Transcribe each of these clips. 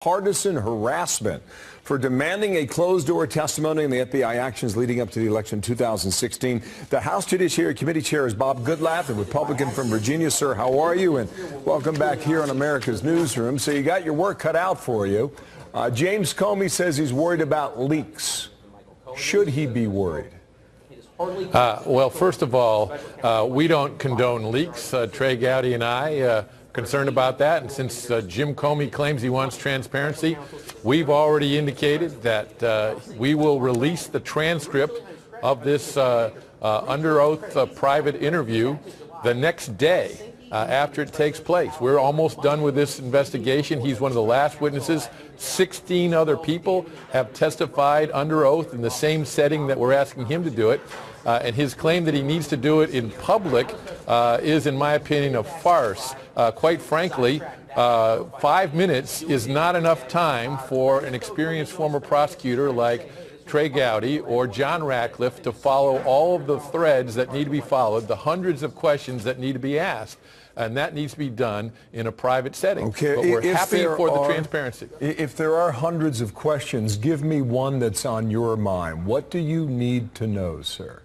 partisan harassment for demanding a closed-door testimony in the FBI actions leading up to the election in 2016. The House Judiciary Committee Chair is Bob Goodlatte, a Republican from Virginia. Sir, how are you? And welcome back here on America's Newsroom. So you got your work cut out for you. James Comey says he's worried about leaks. Should he be worried? Well, first of all, we don't condone leaks. Trey Gowdy and I concerned about that, and since Jim Comey claims he wants transparency, we've already indicated that we will release the transcript of this under oath private interview the next day after it takes place. We're almost done with this investigation. He's one of the last witnesses. 16 other people have testified under oath in the same setting that we're asking him to do it. And his claim that he needs to do it in public is, in my opinion, a farce. Quite frankly, 5 minutes is not enough time for an experienced former prosecutor like Trey Gowdy or John Ratcliffe to follow all of the threads that need to be followed, the hundreds of questions that need to be asked. And that needs to be done in a private setting. Okay. But we're happy for the transparency. If there are hundreds of questions, give me one that's on your mind. What do you need to know, sir?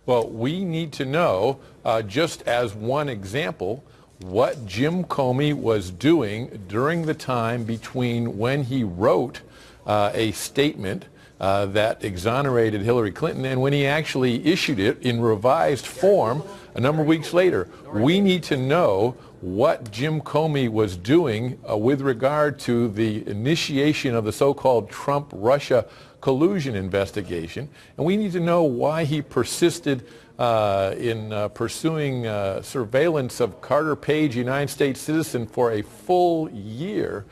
Well, we need to know, just as one example, what Jim Comey was doing during the time between when he wrote a statement that exonerated Hillary Clinton and when he actually issued it in revised form a number of weeks later. We need to know what Jim Comey was doing with regard to the initiation of the so-called Trump-Russia collusion investigation, and we need to know why he persisted in pursuing surveillance of Carter Page, United States citizen, for a full year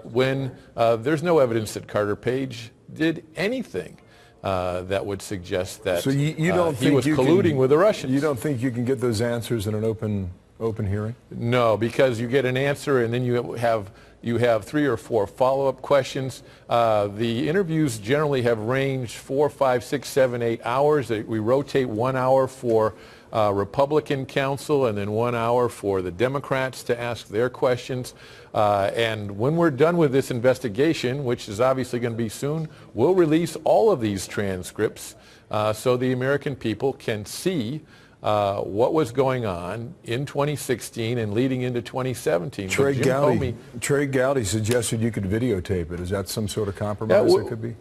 when there's no evidence that Carter Page did anything that would suggest that so you don't he was colluding with the Russians. You don't think you can get those answers in an open hearing? No, because you get an answer and then you have 3 or 4 follow-up questions. The interviews generally have ranged 4, 5, 6, 7, 8 hours. We rotate 1 hour for Republican counsel and then 1 hour for the Democrats to ask their questions. And when we're done with this investigation, which is obviously going to be soon, we'll release all of these transcripts so the American people can see what was going on in 2016 and leading into 2017. Trey Gowdy suggested you could videotape it. Is that some sort of compromise that could be?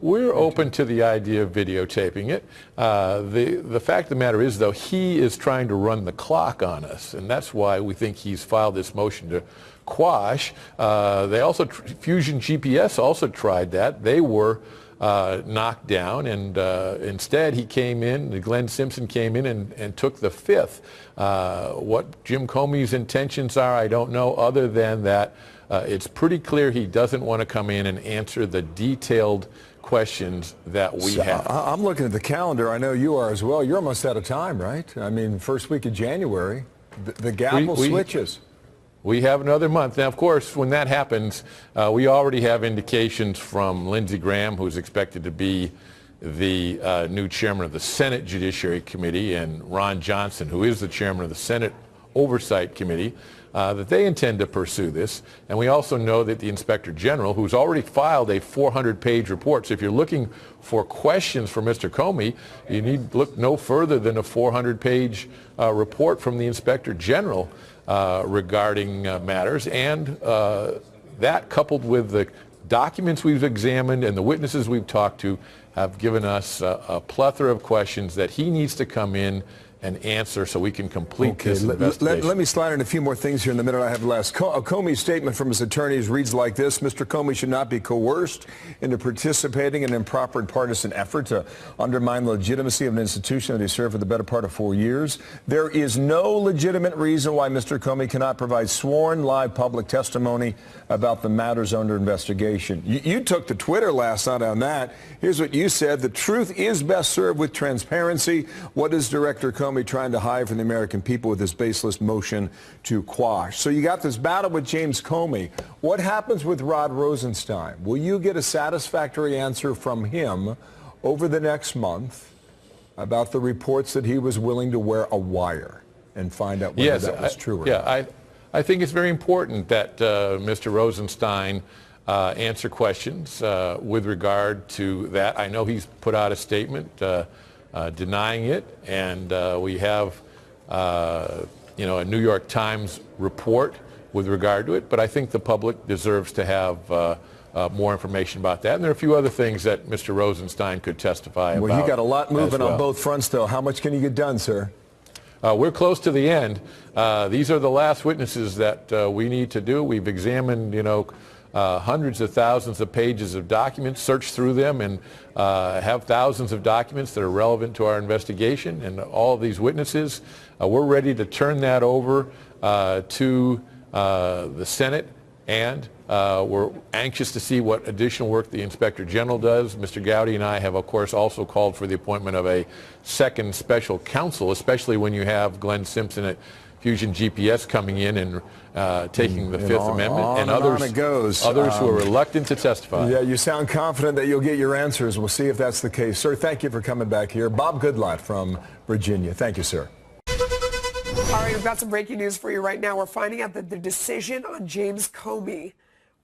We're open to the idea of videotaping it. The fact of the matter is, though, he is trying to run the clock on us, and that's why we think he's filed this motion to quash. Fusion GPS also tried that. They were knocked down, and instead Glenn Simpson came in and took the fifth. What Jim Comey's intentions are, I don't know, other than that it's pretty clear he doesn't want to come in and answer the detailed questions that we have. I'm looking at the calendar. I know you are as well. You're almost out of time, right? I mean, first week of January, the gavel switches. We have another month. Now, of course, when that happens, we already have indications from Lindsey Graham, who's expected to be the new chairman of the Senate Judiciary Committee, and Ron Johnson, who is the chairman of the Senate Oversight Committee, that they intend to pursue this. And we also know that the Inspector General, who's already filed a 400-page report, so if you're looking for questions for Mr. Comey, you need to look no further than a 400-page report from the Inspector General regarding matters, and that, coupled with the documents we've examined and the witnesses we've talked to, have given us a plethora of questions that he needs to come in and answer so we can complete this investigation. Let me slide in a few more things here in the minute I have left. Comey's statement from his attorneys reads like this: Mr. Comey should not be coerced into participating in an improper and partisan effort to undermine the legitimacy of an institution that he served for the better part of 4 years. There is no legitimate reason why Mr. Comey cannot provide sworn live public testimony about the matters under investigation. You took to Twitter last night on that. Here's what you said: the truth is best served with transparency. What is Director Comey trying to hide from the American people with this baseless motion to quash? So you got this battle with James Comey. What happens with Rod Rosenstein? Will you get a satisfactory answer from him over the next month about the reports that he was willing to wear a wire, and find out whether that was true or not? I think it's very important that Mr. Rosenstein answer questions with regard to that. I know he's put out a statement denying it, and we have a New York Times report with regard to it, but I think the public deserves to have more information about that. And there are a few other things that Mr. Rosenstein could testify about. Well, you got a lot moving on both fronts, though. How much can you get done, sir? We're close to the end. These are the last witnesses that we need to do. We've examined, hundreds of thousands of pages of documents, searched through them, and have thousands of documents that are relevant to our investigation. And all of these witnesses, we're ready to turn that over to the Senate, and we're anxious to see what additional work the Inspector General does. Mr. Gowdy and I have, of course, also called for the appointment of a second special counsel, especially when you have Glenn Simpson at Fusion GPS coming in and taking the Fifth Amendment, and others who are reluctant to testify. Yeah, you sound confident that you'll get your answers. We'll see if that's the case. Sir, thank you for coming back here. Bob Goodlatte from Virginia. Thank you, sir. All right, we've got some breaking news for you right now. We're finding out that the decision on James Comey,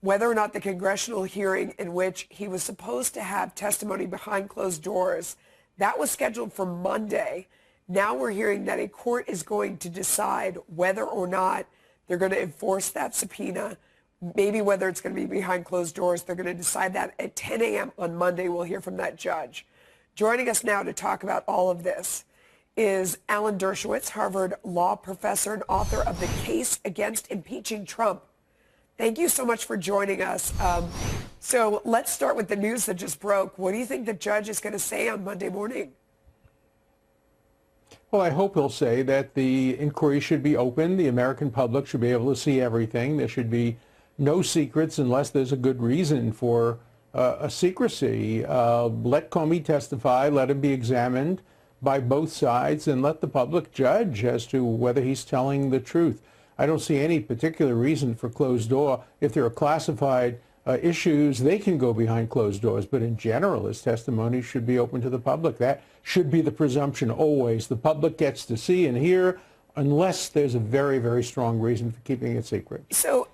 whether or not the congressional hearing in which he was supposed to have testimony behind closed doors, that was scheduled for Monday. Now we're hearing that a court is going to decide whether or not they're going to enforce that subpoena, maybe whether it's going to be behind closed doors. They're going to decide that at 10 a.m. on Monday. We'll hear from that judge. Joining us now to talk about all of this is Alan Dershowitz, Harvard law professor and author of The Case Against Impeaching Trump. Thank you so much for joining us. So let's start with the news that just broke. What do you think the judge is going to say on Monday morning? Well, I hope he'll say that the inquiry should be open. The American public should be able to see everything. There should be no secrets unless there's a good reason for a secrecy. Let Comey testify, let him be examined by both sides, and let the public judge as to whether he's telling the truth. I don't see any particular reason for closed door. If there are classified issues, they can go behind closed doors. But in general, his testimony should be open to the public. That should be the presumption always. The public gets to see and hear unless there's a very, very strong reason for keeping it secret. So,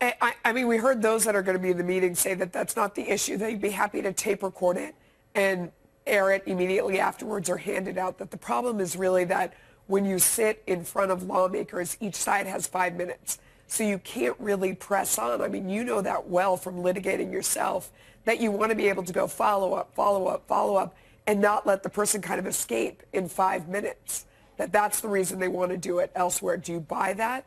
I mean, we heard those that are going to be in the meeting say that that's not the issue. They'd be happy to tape record it and air it immediately afterwards or hand it out. That the problem is really that when you sit in front of lawmakers, each side has 5 minutes. So you can't really press on. I mean, you know that well from litigating yourself, that you want to be able to go follow up, follow up, follow up, and not let the person kind of escape in 5 minutes. That's the reason they want to do it elsewhere. Do you buy that?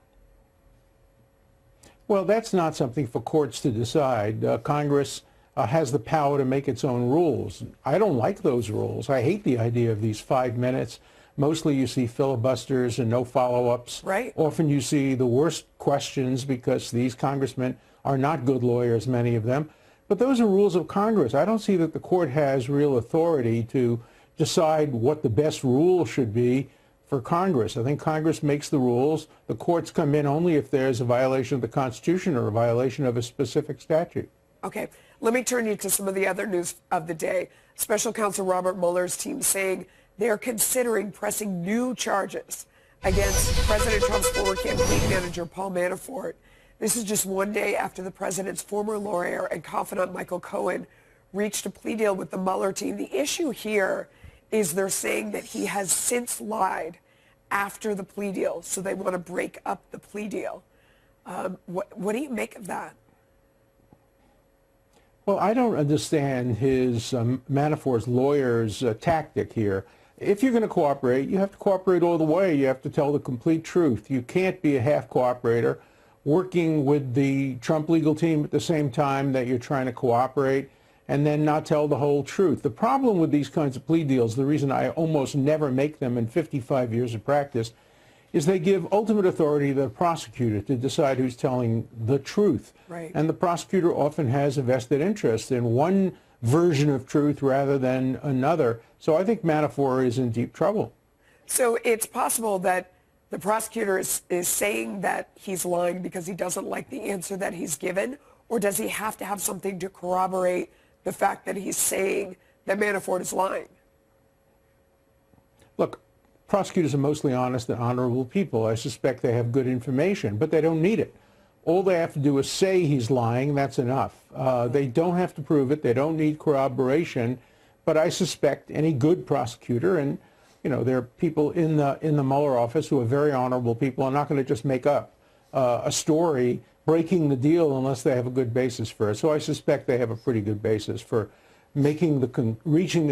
Well, that's not something for courts to decide. Congress has the power to make its own rules. I don't like those rules. I hate the idea of these 5 minutes. Mostly you see filibusters and no follow-ups. Right. Often you see the worst questions because these congressmen are not good lawyers, many of them. But those are rules of Congress. I don't see that the court has real authority to decide what the best rule should be for Congress. I think Congress makes the rules. The courts come in only if there's a violation of the Constitution or a violation of a specific statute. Okay. Let me turn you to some of the other news of the day. Special counsel Robert Mueller's team saying they're considering pressing new charges against President Trump's former campaign manager, Paul Manafort. This is just one day after the president's former lawyer and confidant, Michael Cohen, reached a plea deal with the Mueller team. The issue here is they're saying that he has since lied after the plea deal, so they want to break up the plea deal. What do you make of that? Well, I don't understand his Manafort's lawyer's tactic here. If you're going to cooperate, you have to cooperate all the way. You have to tell the complete truth. You can't be a half cooperator working with the Trump legal team at the same time that you're trying to cooperate and then not tell the whole truth. The problem with these kinds of plea deals, the reason I almost never make them in 55 years of practice, is they give ultimate authority to the prosecutor to decide who's telling the truth. Right. And the prosecutor often has a vested interest in one version of truth rather than another. So I think Manafort is in deep trouble. So it's possible that the prosecutor is saying that he's lying because he doesn't like the answer that he's given, or does he have to have something to corroborate the fact that he's saying that Manafort is lying? Look, prosecutors are mostly honest and honorable people. I suspect they have good information, but they don't need it. All they have to do is say he's lying. That's enough. They don't have to prove it. They don't need corroboration. But I suspect any good prosecutor, and there are people in the Mueller office who are very honorable people, are not going to just make up a story breaking the deal unless they have a good basis for it. So I suspect they have a pretty good basis for reaching the conclusion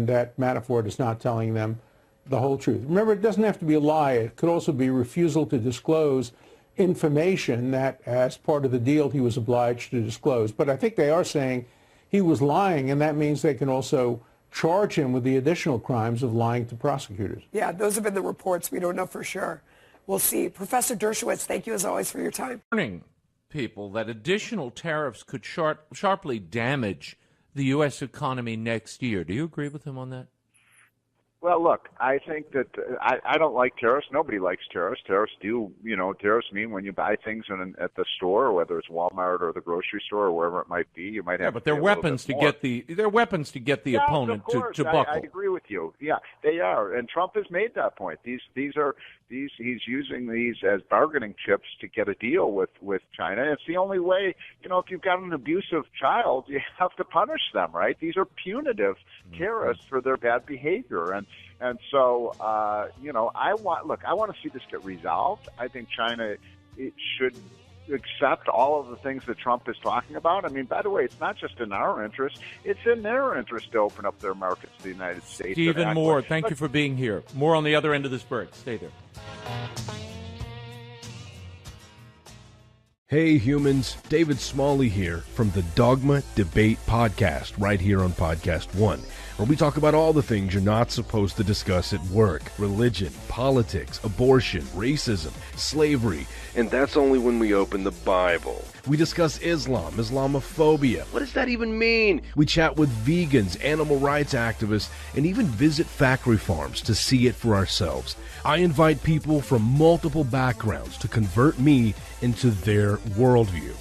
that Manafort is not telling them the whole truth. Remember, it doesn't have to be a lie. It could also be refusal to disclose information that, as part of the deal, he was obliged to disclose. But I think they are saying he was lying, and that means they can also charge him with the additional crimes of lying to prosecutors. Yeah, those have been the reports. We don't know for sure. We'll see. Professor Dershowitz, thank you as always for your time. Warning people that additional tariffs could sharply damage the U.S. economy next year. Do you agree with him on that? Well, look, I think that I don't like tariffs. Nobody likes tariffs. Tariffs tariffs mean when you buy things at the store, whether it's Walmart or the grocery store or wherever it might be, you might have. Yeah, but they're weapons to get the opponent to buckle. I agree with you. Yeah, they are, and Trump has made that point. He's using these as bargaining chips to get a deal with China. It's the only way. If you've got an abusive child, you have to punish them, right? These are punitive tariffs for their bad behavior, and so I want to see this get resolved. I think China should accept all of the things that Trump is talking about. I mean, by the way, it's not just in our interest; it's in their interest to open up their markets to the United States. Stephen Moore, thank you for being here. More on the other end of this break. Stay there. Hey humans, David Smalley here from the Dogma Debate Podcast, right here on Podcast One, where we talk about all the things you're not supposed to discuss at work: religion, politics, abortion, racism, slavery, and that's only when we open the Bible. We discuss Islam, Islamophobia. What does that even mean? We chat with vegans, animal rights activists, and even visit factory farms to see it for ourselves. I invite people from multiple backgrounds to convert me into their worldview.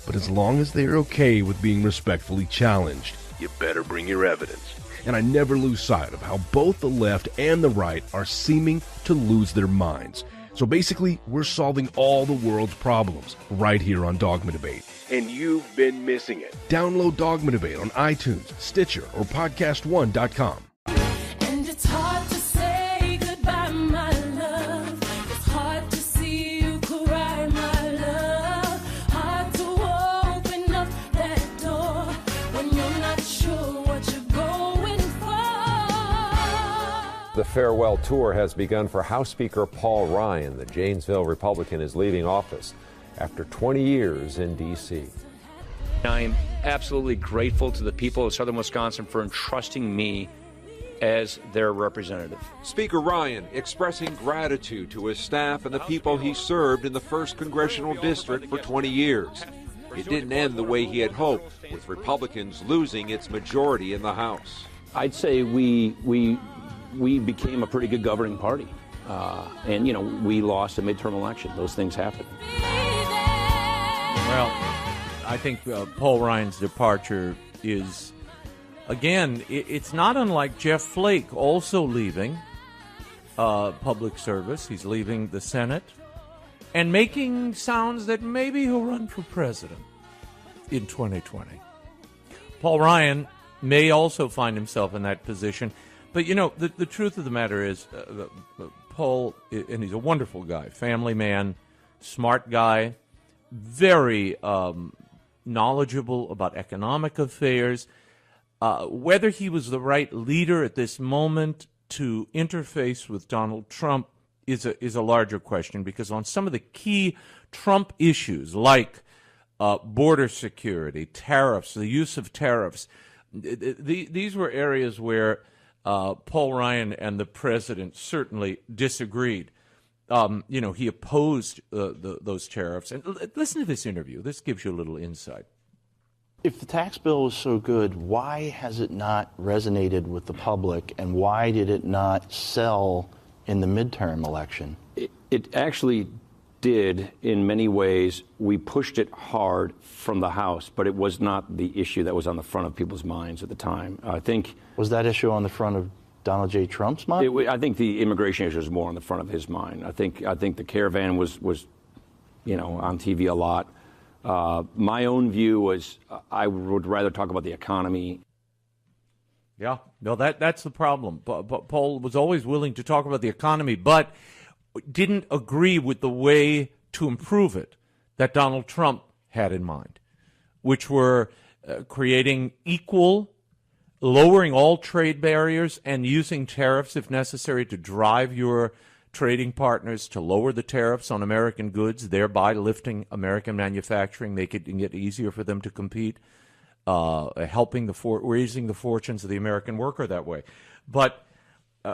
But as long as they're okay with being respectfully challenged, you better bring your evidence. And I never lose sight of how both the left and the right are seeming to lose their minds. So basically, we're solving all the world's problems right here on Dogma Debate. And you've been missing it. Download Dogma Debate on iTunes, Stitcher, or PodcastOne.com. And it's hard to say goodbye, my love. It's hard to see you cry, my love. Hard to open up that door when you're not sure what you're going for. The farewell tour has begun for House Speaker Paul Ryan. The Janesville Republican is leaving office after 20 years in D.C. I'm absolutely grateful to the people of Southern Wisconsin for entrusting me as their representative. Speaker Ryan expressing gratitude to his staff and the people he served in the 1st Congressional District for 20 years. It didn't end the way he had hoped, with Republicans losing its majority in the House. I'd say we became a pretty good governing party. And, we lost a midterm election. Those things happen. Well, I think Paul Ryan's departure is, again, it's not unlike Jeff Flake also leaving public service. He's leaving the Senate and making sounds that maybe he'll run for president in 2020. Paul Ryan may also find himself in that position. But, the truth of the matter is Paul, and he's a wonderful guy, family man, smart guy, very knowledgeable about economic affairs. Whether he was the right leader at this moment to interface with Donald Trump is a larger question, because on some of the key Trump issues, like border security, tariffs, the use of tariffs, these were areas where Paul Ryan and the president certainly disagreed. He opposed those tariffs. And listen to this interview. This gives you a little insight. If the tax bill was so good, why has it not resonated with the public, and why did it not sell in the midterm election? It actually did in many ways. We pushed it hard from the House, but it was not the issue that was on the front of people's minds at the time. I think... Was that issue on the front of Donald J. Trump's mind? I think the immigration issue was more on the front of his mind. I think the caravan was on TV a lot. My own view was I would rather talk about the economy. Yeah, no, that's the problem. Paul was always willing to talk about the economy, but didn't agree with the way to improve it that Donald Trump had in mind, which were creating lowering all trade barriers and using tariffs if necessary to drive your trading partners to lower the tariffs on American goods, thereby lifting American manufacturing, making it easier for them to compete, helping raising the fortunes of the American worker that way. But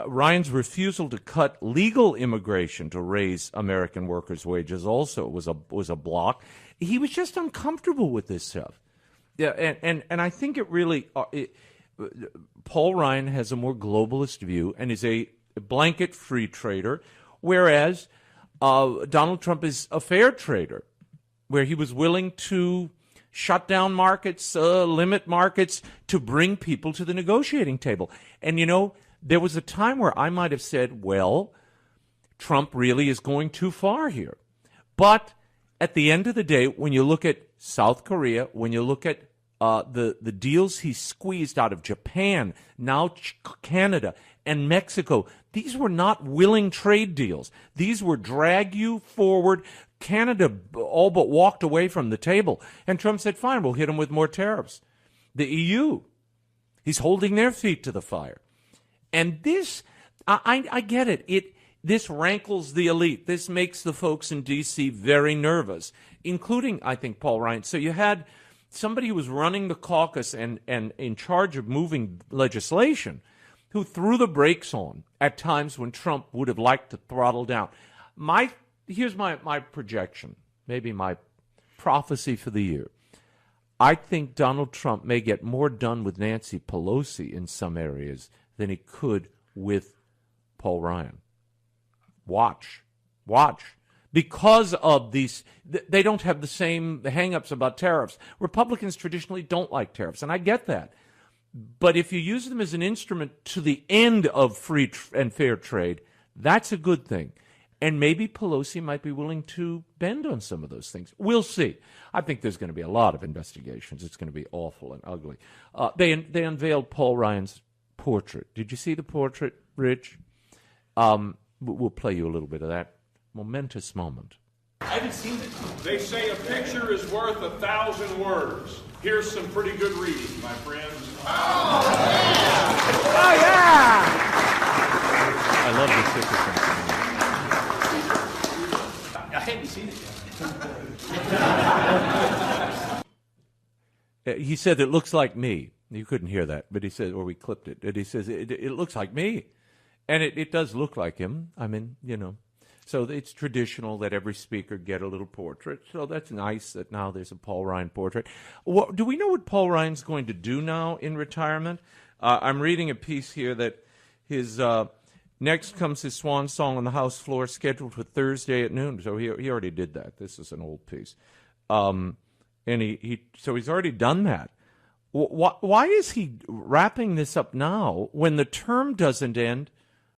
Ryan's refusal to cut legal immigration to raise American workers' wages also was a block. He was just uncomfortable with this stuff. Yeah, and I think it really Paul Ryan has a more globalist view and is a blanket free trader, whereas Donald Trump is a fair trader, where he was willing to shut down markets, limit markets to bring people to the negotiating table. And, there was a time where I might have said, well, Trump really is going too far here. But at the end of the day, when you look at South Korea, when you look at the deals he squeezed out of Japan, now Canada and Mexico, these were not willing trade deals. These were drag you forward. Canada all but walked away from the table. And Trump said, fine, we'll hit them with more tariffs. The EU, he's holding their feet to the fire. And this, I get it. This rankles the elite. This makes the folks in D.C. very nervous, including, I think, Paul Ryan. So you had somebody who was running the caucus and in charge of moving legislation who threw the brakes on at times when Trump would have liked to throttle down. Here's my projection, maybe my prophecy for the year. I think Donald Trump may get more done with Nancy Pelosi in some areas than he could with Paul Ryan. Watch. Because of these, they don't have the same hang-ups about tariffs. Republicans traditionally don't like tariffs, and I get that. But if you use them as an instrument to the end of free and fair trade, that's a good thing. And maybe Pelosi might be willing to bend on some of those things. We'll see. I think there's going to be a lot of investigations. It's going to be awful and ugly. They unveiled Paul Ryan's portrait. Did you see the portrait, Rich? We'll play you a little bit of that momentous moment. I haven't seen it. They say a picture is worth 1,000 words. Here's some pretty good reading, my friends. Oh, yeah! Oh, yeah! I love the citizen. I hadn't seen it yet. He said, it looks like me. You couldn't hear that, but he said, or we clipped it. And he says, it looks like me. And it does look like him. I mean, So it's traditional that every speaker get a little portrait. So that's nice that now there's a Paul Ryan portrait. Do we know what Paul Ryan's going to do now in retirement? I'm reading a piece here that his next comes his swan song on the House floor, scheduled for Thursday at noon. So he already did that. This is an old piece. And so he's already done that. Why is he wrapping this up now when the term doesn't end